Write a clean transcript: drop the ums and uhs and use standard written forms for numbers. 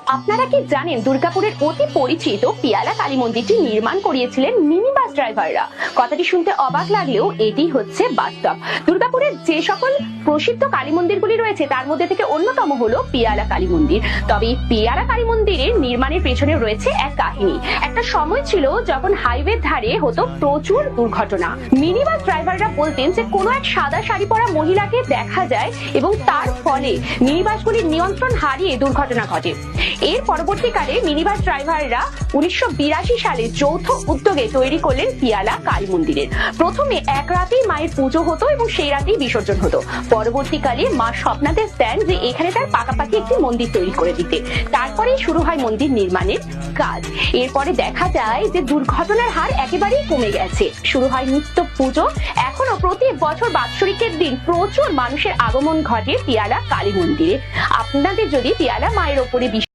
আপনারা কি জানেন দুর্গাপুরের অতি পরিচিত পিয়ালা কালী মন্দিরটি নির্মাণ করিয়েছিলেন মিনি বাস ড্রাইভাররা? কথাটি শুনতে অবাক লাগলেও এটি হচ্ছে বাস্তব। দুর্গাপুরের যে সকল প্রসিদ্ধ কালী মন্দিরগুলি রয়েছে তার মধ্যে থেকে অন্যতম হলো পিয়ালা কালী মন্দির। তবে এই পিয়ালা কালী মন্দিরের নির্মাণের পেছনে রয়েছে এক কাহিনী। একটা সময় ছিল যখন হাইওয়ের ধারে হতো প্রচুর দুর্ঘটনা। মিনি বাস ড্রাইভাররা বলতেন যে কোনো এক সাদা শাড়ি পরা মহিলাকে দেখা যায় এবং তার ফলে মিনি বাসগুলির নিয়ন্ত্রণ হারিয়ে দুর্ঘটনা ঘটে। এর পরবর্তীকালে মিনিবাস ড্রাইভাররা 1982 সালে যৌথ উদ্যোগে তৈরি করলেন পিয়ালা কালী মন্দিরের। প্রথমে এক রাতেই মায়ের পুজো হতো এবং সেই রাতেই বিসর্জন হতো। পরবর্তীকালে মা স্বপ্নাতে দেন যে এখানে তার পাকাপাকি একটি মন্দির তৈরি করে দিতে। তারপরেই শুরু হয় মন্দির নির্মাণের কাজ। এরপরে দেখা যায় যে দুর্ঘটনার হার একেবারেই কমে গেছে। শুরু হয় নিত্য পুজো। এখনো প্রতি বছর বাৎসরিকের দিন প্রচুর মানুষের আগমন ঘটে পিয়ালা কালী মন্দিরে। আপনাদের যদি পিয়ালা মায়ের ওপরে